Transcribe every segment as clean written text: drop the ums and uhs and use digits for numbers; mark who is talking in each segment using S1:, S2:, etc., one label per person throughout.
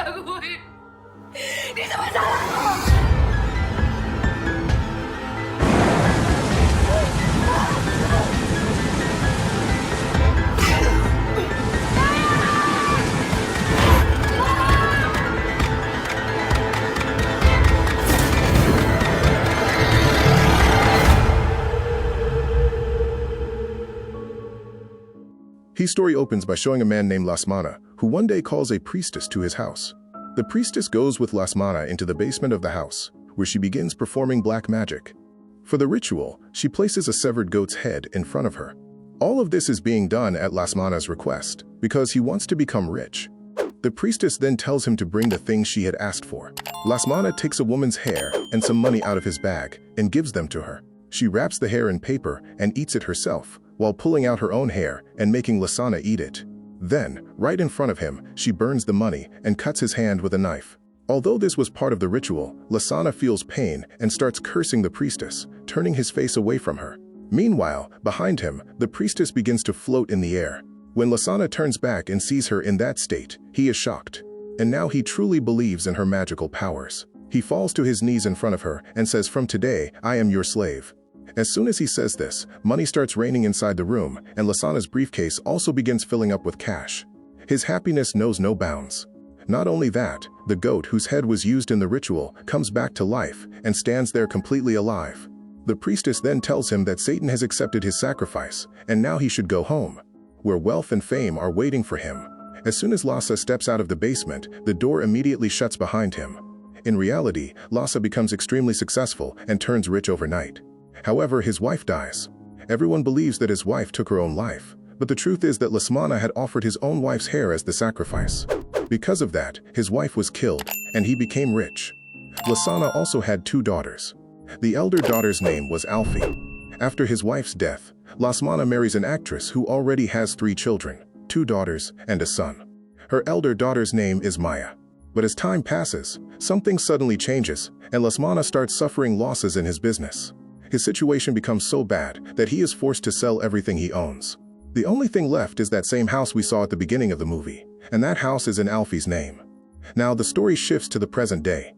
S1: dilakuin. Ini semua salahku.
S2: His story opens by showing a man named Lasmana, who one day calls a priestess to his house. The priestess goes with Lasmana into the basement of the house, where she begins performing black magic. For the ritual, she places a severed goat's head in front of her. All of this is being done at Lasmana's request, because he wants to become rich. The priestess then tells him to bring the things she had asked for. Lasmana takes a woman's hair and some money out of his bag and gives them to her. She wraps the hair in paper and eats it herself, while pulling out her own hair and making Lasana eat it. Then, right in front of him, she burns the money and cuts his hand with a knife. Although this was part of the ritual, Lasana feels pain and starts cursing the priestess, turning his face away from her. Meanwhile, behind him, the priestess begins to float in the air. When Lasana turns back and sees her in that state, he is shocked. And now he truly believes in her magical powers. He falls to his knees in front of her and says, "From today, I am your slave." As soon as he says this, money starts raining inside the room, and Lasana's briefcase also begins filling up with cash. His happiness knows no bounds. Not only that, the goat whose head was used in the ritual comes back to life and stands there completely alive. The priestess then tells him that Satan has accepted his sacrifice, and now he should go home, where wealth and fame are waiting for him. As soon as Lhasa steps out of the basement, the door immediately shuts behind him. In reality, Lhasa becomes extremely successful and turns rich overnight. However, his wife dies. Everyone believes that his wife took her own life, but the truth is that Lasmana had offered his own wife's hair as the sacrifice. Because of that, his wife was killed, and he became rich. Lasana also had 2 daughters. The elder daughter's name was Alfie. After his wife's death, Lasmana marries an actress who already has 3 children, 2 daughters and a son. Her elder daughter's name is Maya. But as time passes, something suddenly changes, and Lasmana starts suffering losses in his business. His situation becomes so bad that he is forced to sell everything he owns. The only thing left is that same house we saw at the beginning of the movie, and that house is in Alfie's name. Now the story shifts to the present day.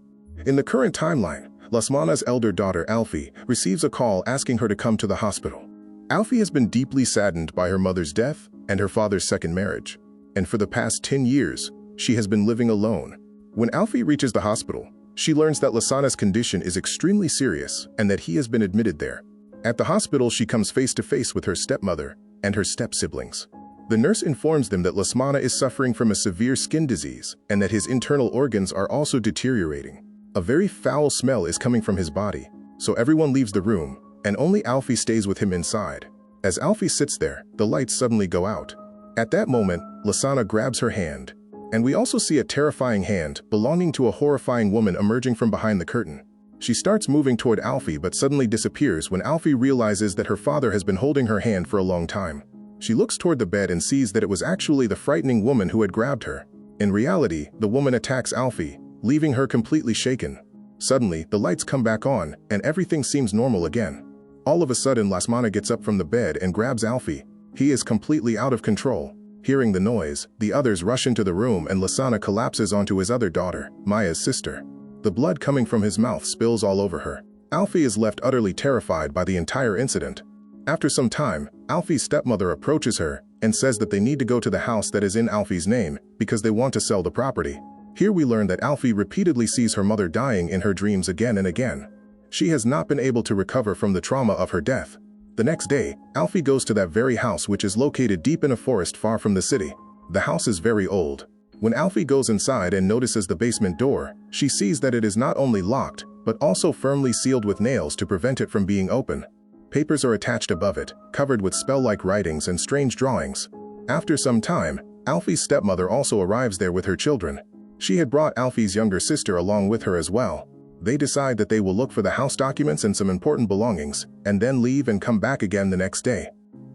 S2: In the current timeline, Lasmana's elder daughter Alfie receives a call asking her to come to the hospital. Alfie has been deeply saddened by her mother's death and her father's second marriage, and for the past 10 years, she has been living alone. When Alfie reaches the hospital, she learns that Lasana's condition is extremely serious and that he has been admitted there. At the hospital, she comes face to face with her stepmother and her step-siblings. The nurse informs them that Lasmana is suffering from a severe skin disease and that his internal organs are also deteriorating. A very foul smell is coming from his body, so everyone leaves the room, and only Alfie stays with him inside. As Alfie sits there, the lights suddenly go out. At that moment, Lasana grabs her hand, and we also see a terrifying hand belonging to a horrifying woman emerging from behind the curtain. She starts moving toward Alfie but suddenly disappears when Alfie realizes that her father has been holding her hand for a long time. She looks toward the bed and sees that it was actually the frightening woman who had grabbed her. In reality, the woman attacks Alfie, leaving her completely shaken. Suddenly, the lights come back on, and everything seems normal again. All of a sudden, Lasmana gets up from the bed and grabs Alfie. He is completely out of control. Hearing the noise, the others rush into the room and Lasana collapses onto his other daughter, Maya's sister. The blood coming from his mouth spills all over her. Alfie is left utterly terrified by the entire incident. After some time, Alfie's stepmother approaches her and says that they need to go to the house that is in Alfie's name because they want to sell the property. Here we learn that Alfie repeatedly sees her mother dying in her dreams again and again. She has not been able to recover from the trauma of her death. The next day, Alfie goes to that very house which is located deep in a forest far from the city. The house is very old. When Alfie goes inside and notices the basement door, she sees that it is not only locked, but also firmly sealed with nails to prevent it from being open. Papers are attached above it, covered with spell-like writings and strange drawings. After some time, Alfie's stepmother also arrives there with her children. She had brought Alfie's younger sister along with her as well. They decide that they will look for the house documents and some important belongings, and then leave and come back again the next day.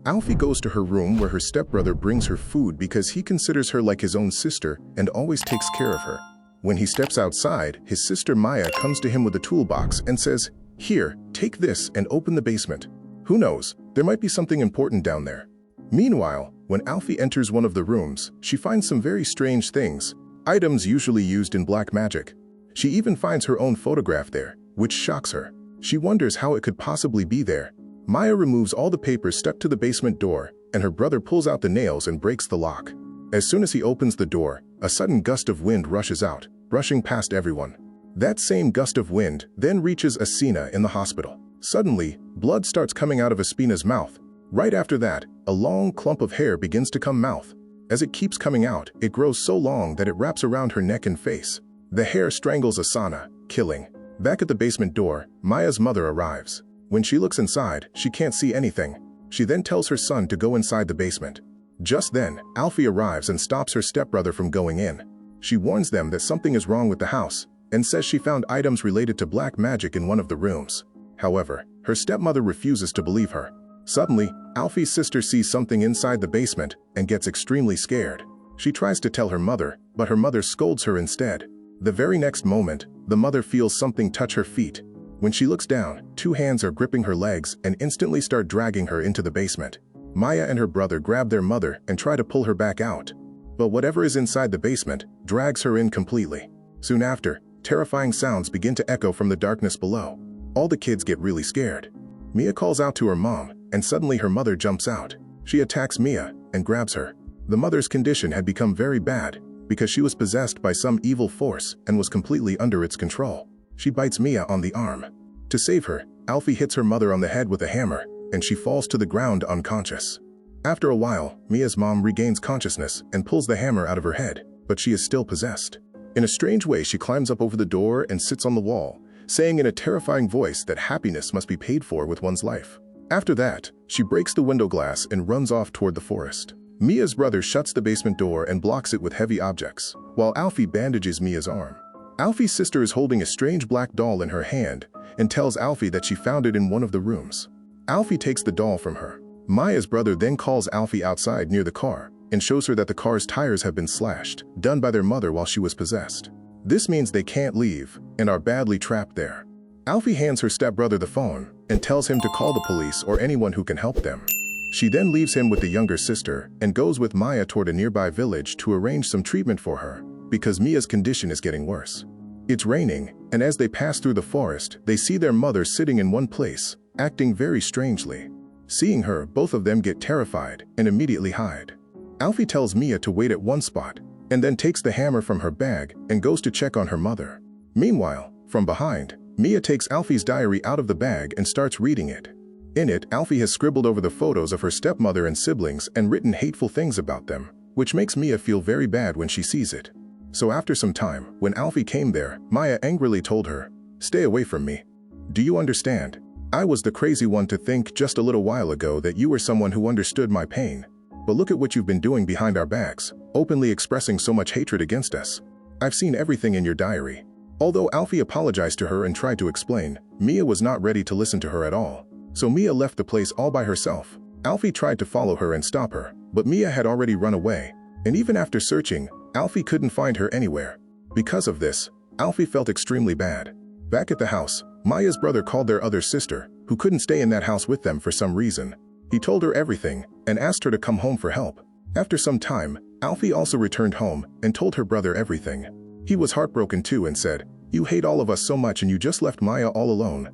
S2: Alfie goes to her room where her stepbrother brings her food because he considers her like his own sister and always takes care of her. When he steps outside, his sister Maya comes to him with a toolbox and says, "Here, take this and open the basement. Who knows, there might be something important down there." Meanwhile, when Alfie enters one of the rooms, she finds some very strange things. items usually used in black magic. She even finds her own photograph there, which shocks her. She wonders how it could possibly be there. Maya removes all the papers stuck to the basement door, and her brother pulls out the nails and breaks the lock. As soon as he opens the door, a sudden gust of wind rushes out, brushing past everyone. That same gust of wind then reaches Asina in the hospital. Suddenly, blood starts coming out of Aspina's mouth. Right after that, a long clump of hair begins to come mouth. As it keeps coming out, it grows so long that it wraps around her neck and face. The hair strangles Asana, killing. Back at the basement door, Maya's mother arrives. When she looks inside, she can't see anything. She then tells her son to go inside the basement. Just then, Alfie arrives and stops her stepbrother from going in. She warns them that something is wrong with the house, and says she found items related to black magic in one of the rooms. However, her stepmother refuses to believe her. Suddenly, Alfie's sister sees something inside the basement and gets extremely scared. She tries to tell her mother, but her mother scolds her instead. The very next moment, the mother feels something touch her feet. When she looks down, two hands are gripping her legs and instantly start dragging her into the basement. Maya and her brother grab their mother and try to pull her back out. But whatever is inside the basement drags her in completely. Soon after, terrifying sounds begin to echo from the darkness below. All the kids get really scared. Mia calls out to her mom, and suddenly her mother jumps out. She attacks Mia and grabs her. The mother's condition had become very bad because she was possessed by some evil force and was completely under its control. She bites Mia on the arm. To save her, Alfie hits her mother on the head with a hammer, and she falls to the ground unconscious. After a while, Mia's mom regains consciousness and pulls the hammer out of her head, but she is still possessed. In a strange way, she climbs up over the door and sits on the wall, saying in a terrifying voice that happiness must be paid for with one's life. After that, she breaks the window glass and runs off toward the forest. Mia's brother shuts the basement door and blocks it with heavy objects, while Alfie bandages Mia's arm. Alfie's sister is holding a strange black doll in her hand and tells Alfie that she found it in one of the rooms. Alfie takes the doll from her. Maya's brother then calls Alfie outside near the car and shows her that the car's tires have been slashed, done by their mother while she was possessed. This means they can't leave and are badly trapped there. Alfie hands her stepbrother the phone and tells him to call the police or anyone who can help them. She then leaves him with the younger sister and goes with Maya toward a nearby village to arrange some treatment for her because Mia's condition is getting worse. It's raining, and as they pass through the forest, they see their mother sitting in one place, acting very strangely. Seeing her, both of them get terrified and immediately hide. Alfie tells Mia to wait at one spot, and then takes the hammer from her bag and goes to check on her mother. Meanwhile, from behind, Mia takes Alfie's diary out of the bag and starts reading it. In it, Alfie has scribbled over the photos of her stepmother and siblings and written hateful things about them, which makes Mia feel very bad when she sees it. So after some time, when Alfie came there, Maya angrily told her, "Stay away from me. Do you understand? I was the crazy one to think just a little while ago that you were someone who understood my pain. But look at what you've been doing behind our backs, openly expressing so much hatred against us. I've seen everything in your diary." Although Alfie apologized to her and tried to explain, Mia was not ready to listen to her at all. So Mia left the place all by herself. Alfie tried to follow her and stop her, but Mia had already run away. And even after searching, Alfie couldn't find her anywhere. Because of this, Alfie felt extremely bad. Back at the house, Maya's brother called their other sister, who couldn't stay in that house with them for some reason. He told her everything and asked her to come home for help. After some time, Alfie also returned home and told her brother everything. He was heartbroken too and said, "You hate all of us so much and you just left Maya all alone."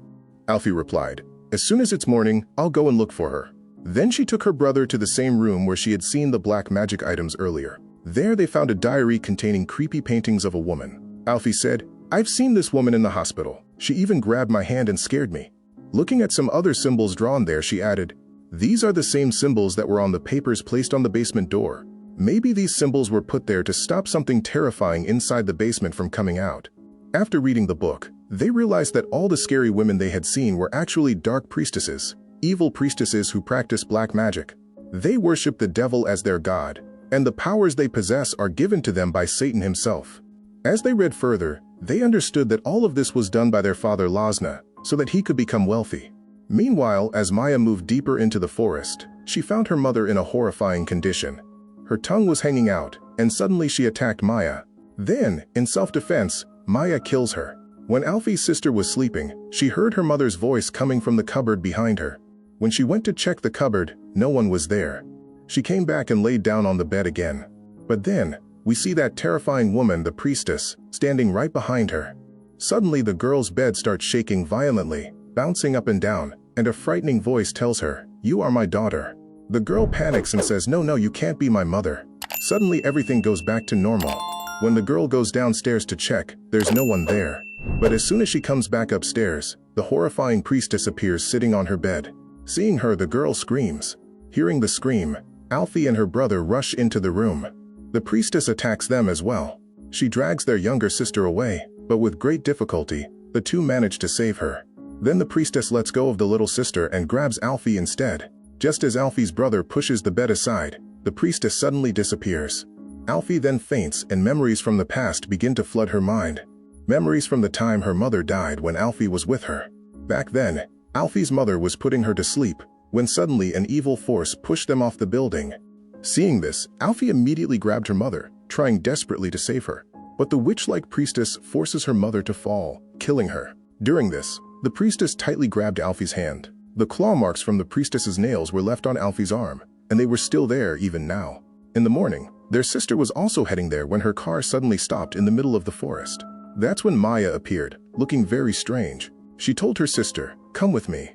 S2: Alfie replied, "As soon as it's morning, I'll go and look for her." Then she took her brother to the same room where she had seen the black magic items earlier. There they found a diary containing creepy paintings of a woman. Alfie said, "I've seen this woman in the hospital. She even grabbed my hand and scared me." Looking at some other symbols drawn there, she added, "These are the same symbols that were on the papers placed on the basement door. Maybe these symbols were put there to stop something terrifying inside the basement from coming out." After reading the book, they realized that all the scary women they had seen were actually dark priestesses, evil priestesses who practice black magic. They worship the devil as their god, and the powers they possess are given to them by Satan himself. As they read further, they understood that all of this was done by their father Lasna, so that he could become wealthy. Meanwhile, as Maya moved deeper into the forest, she found her mother in a horrifying condition. Her tongue was hanging out, and suddenly she attacked Maya. Then, in self-defense, Maya kills her. When Alfie's sister was sleeping, she heard her mother's voice coming from the cupboard behind her. When she went to check the cupboard, no one was there. She came back and laid down on the bed again. But then, we see that terrifying woman, the priestess, standing right behind her. Suddenly the girl's bed starts shaking violently, bouncing up and down, and a frightening voice tells her, "You are my daughter." The girl panics and says, "No, you can't be my mother." Suddenly everything goes back to normal. When the girl goes downstairs to check, there's no one there. But as soon as she comes back upstairs, the horrifying priestess appears sitting on her bed. Seeing her, the girl screams. Hearing the scream, Alfie and her brother rush into the room. The priestess attacks them as well. She drags their younger sister away, but with great difficulty, the two manage to save her. Then the priestess lets go of the little sister and grabs Alfie instead. Just as Alfie's brother pushes the bed aside, the priestess suddenly disappears. Alfie then faints and memories from the past begin to flood her mind. Memories from the time her mother died when Alfie was with her. Back then, Alfie's mother was putting her to sleep, when suddenly an evil force pushed them off the building. Seeing this, Alfie immediately grabbed her mother, trying desperately to save her. But the witch-like priestess forces her mother to fall, killing her. During this, the priestess tightly grabbed Alfie's hand. The claw marks from the priestess's nails were left on Alfie's arm, and they were still there even now. In the morning, their sister was also heading there when her car suddenly stopped in the middle of the forest. That's when Maya appeared, looking very strange. She told her sister, "Come with me.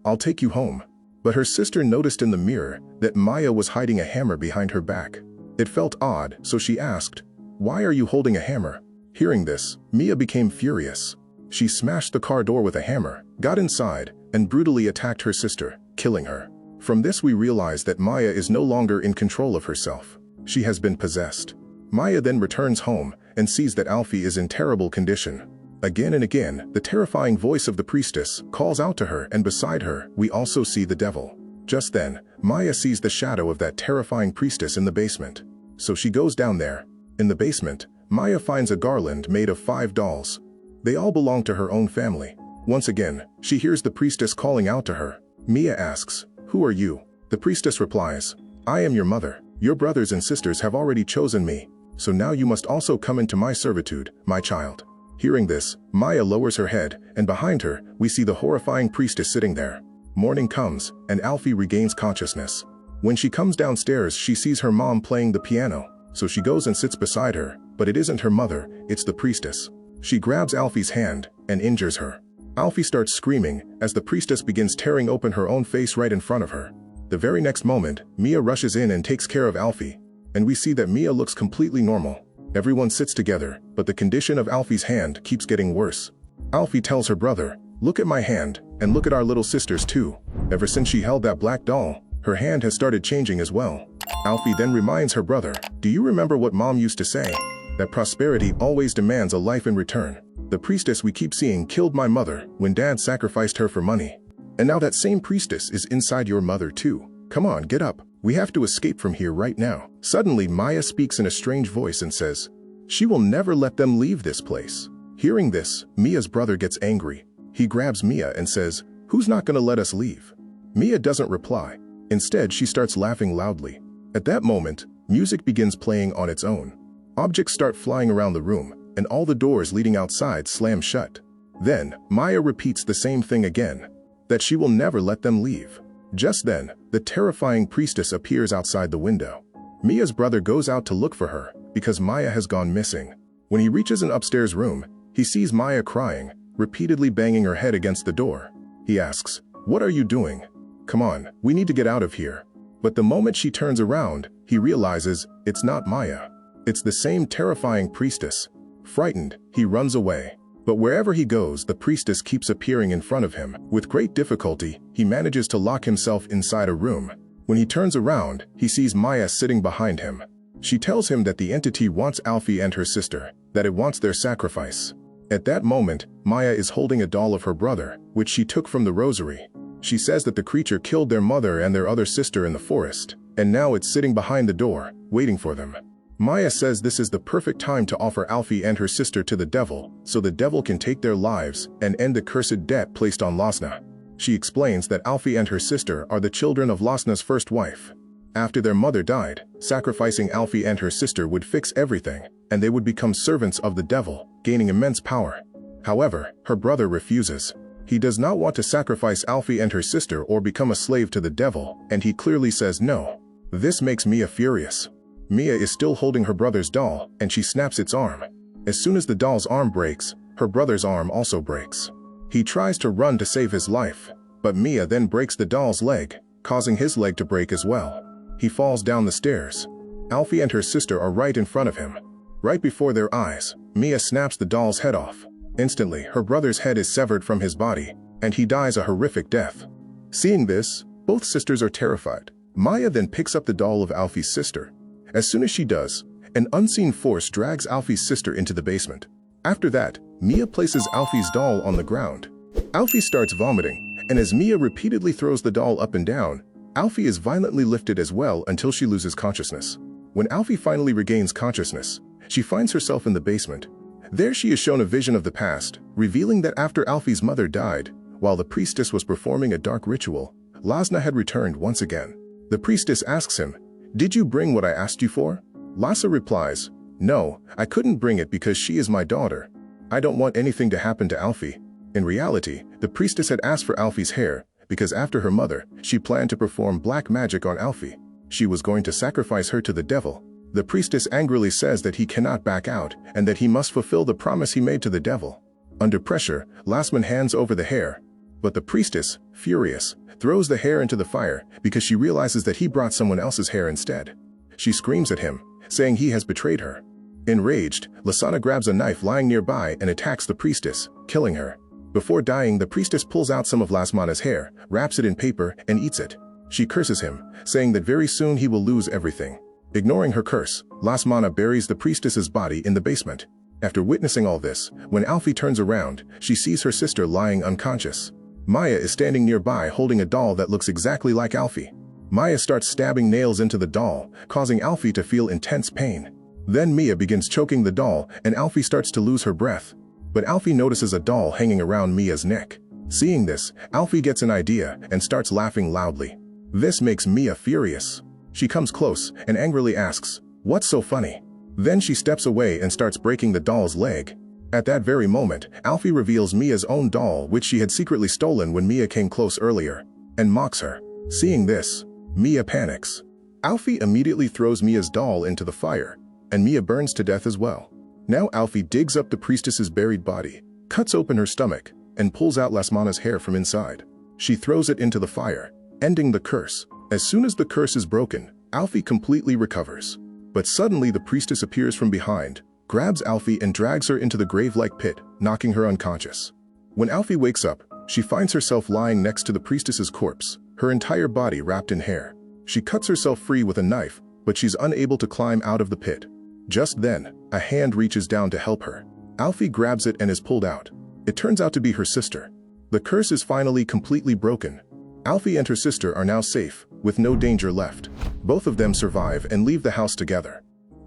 S2: I'll take you home." But her sister noticed in the mirror that Maya was hiding a hammer behind her back. It felt odd, so she asked, "Why are you holding a hammer?" Hearing this, Mia became furious. She smashed the car door with a hammer, got inside, and brutally attacked her sister, killing her. From this we realize that Maya is no longer in control of herself. She has been possessed. Maya then returns home and sees that Alfie is in terrible condition. Again and again, the terrifying voice of the priestess calls out to her, and beside her, we also see the devil. Just then, Maya sees the shadow of that terrifying priestess in the basement. So she goes down there. In the basement, Maya finds a garland made of 5 dolls. They all belong to her own family. Once again, she hears the priestess calling out to her. Mia asks, "Who are you?" The priestess replies, "I am your mother. Your brothers and sisters have already chosen me, so now you must also come into my servitude, my child." Hearing this, Maya lowers her head, and behind her, we see the horrifying priestess sitting there. Morning comes, and Alfie regains consciousness. When she comes downstairs, she sees her mom playing the piano, so she goes and sits beside her, but it isn't her mother, it's the priestess. She grabs Alfie's hand and injures her. Alfie starts screaming as the priestess begins tearing open her own face right in front of her. The very next moment, Mia rushes in and takes care of Alfie, and we see that Mia looks completely normal. Everyone sits together, but the condition of Alfie's hand keeps getting worse. Alfie tells her brother, "Look at my hand, and look at our little sister's too. Ever since she held that black doll, her hand has started changing as well." Alfie then reminds her brother, "Do you remember what Mom used to say? That prosperity always demands a life in return. The priestess we keep seeing killed my mother when Dad sacrificed her for money. And now that same priestess is inside your mother too. Come on, get up. We have to escape from here right now." Suddenly, Maya speaks in a strange voice and says, "She will never let them leave this place." Hearing this, Mia's brother gets angry. He grabs Mia and says, "Who's not going to let us leave?" Mia doesn't reply. Instead, she starts laughing loudly. At that moment, music begins playing on its own. Objects start flying around the room, and all the doors leading outside slam shut. Then, Maya repeats the same thing again, that she will never let them leave. Just then, the terrifying priestess appears outside the window. Mia's brother goes out to look for her, because Maya has gone missing. When he reaches an upstairs room, he sees Maya crying, repeatedly banging her head against the door. He asks, "What are you doing? Come on, we need to get out of here." But the moment she turns around, he realizes it's not Maya. It's the same terrifying priestess. Frightened, he runs away. But wherever he goes, the priestess keeps appearing in front of him. With great difficulty, he manages to lock himself inside a room. When he turns around, he sees Maya sitting behind him. She tells him that the entity wants Alfie and her sister, that it wants their sacrifice. At that moment, Maya is holding a doll of her brother, which she took from the rosary. She says that the creature killed their mother and their other sister in the forest, and now it's sitting behind the door, waiting for them. Maya says this is the perfect time to offer Alfie and her sister to the devil, so the devil can take their lives and end the cursed debt placed on Lasna. She explains that Alfie and her sister are the children of Lasna's first wife. After their mother died, sacrificing Alfie and her sister would fix everything, and they would become servants of the devil, gaining immense power. However, her brother refuses. He does not want to sacrifice Alfie and her sister or become a slave to the devil, and he clearly says no. This makes Mia furious. Mia is still holding her brother's doll, and she snaps its arm. As soon as the doll's arm breaks, her brother's arm also breaks. He tries to run to save his life, but Mia then breaks the doll's leg, causing his leg to break as well. He falls down the stairs. Alfie and her sister are right in front of him. Right before their eyes, Mia snaps the doll's head off. Instantly, her brother's head is severed from his body, and he dies a horrific death. Seeing this, both sisters are terrified. Maya then picks up the doll of Alfie's sister. As soon as she does, an unseen force drags Alfie's sister into the basement. After that, Mia places Alfie's doll on the ground. Alfie starts vomiting, and as Mia repeatedly throws the doll up and down, Alfie is violently lifted as well until she loses consciousness. When Alfie finally regains consciousness, she finds herself in the basement. There she is shown a vision of the past, revealing that after Alfie's mother died, while the priestess was performing a dark ritual, Lasna had returned once again. The priestess asks him, "Did you bring what I asked you for?" Lhasa replies, "No, I couldn't bring it because she is my daughter. I don't want anything to happen to Alfie." In reality, the priestess had asked for Alfie's hair because after her mother, she planned to perform black magic on Alfie. She was going to sacrifice her to the devil. The priestess angrily says that he cannot back out and that he must fulfill the promise he made to the devil. Under pressure, Lasman hands over the hair, but the priestess, furious, throws the hair into the fire because she realizes that he brought someone else's hair instead. She screams at him, saying he has betrayed her. Enraged, Lasana grabs a knife lying nearby and attacks the priestess, killing her. Before dying, the priestess pulls out some of Lasmana's hair, wraps it in paper, and eats it. She curses him, saying that very soon he will lose everything. Ignoring her curse, Lasmana buries the priestess's body in the basement. After witnessing all this, when Alfie turns around, she sees her sister lying unconscious. Maya is standing nearby holding a doll that looks exactly like Alfie. Maya starts stabbing nails into the doll, causing Alfie to feel intense pain. Then Mia begins choking the doll, and Alfie starts to lose her breath. But Alfie notices a doll hanging around Mia's neck. Seeing this, Alfie gets an idea and starts laughing loudly. This makes Mia furious. She comes close and angrily asks, "What's so funny?" Then she steps away and starts breaking the doll's leg. At that very moment, Alfie reveals Mia's own doll, which she had secretly stolen when Mia came close earlier, and mocks her. Seeing this, Mia panics. Alfie immediately throws Mia's doll into the fire, and Mia burns to death as well. Now Alfie digs up the priestess's buried body, cuts open her stomach, and pulls out Lasmana's hair from inside. She throws it into the fire, ending the curse. As soon as the curse is broken, Alfie completely recovers. But suddenly the priestess appears from behind, grabs Alfie and drags her into the grave-like pit, knocking her unconscious. When Alfie wakes up, she finds herself lying next to the priestess's corpse, her entire body wrapped in hair. She cuts herself free with a knife, but she's unable to climb out of the pit. Just then, a hand reaches down to help her. Alfie grabs it and is pulled out. It turns out to be her sister. The curse is finally completely broken. Alfie and her sister are now safe, with no danger left. Both of them survive and leave the house together.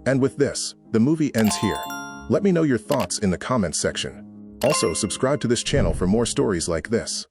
S2: And with this, the movie ends here. Let me know your thoughts in the comments section. Also, subscribe to this channel for more stories like this.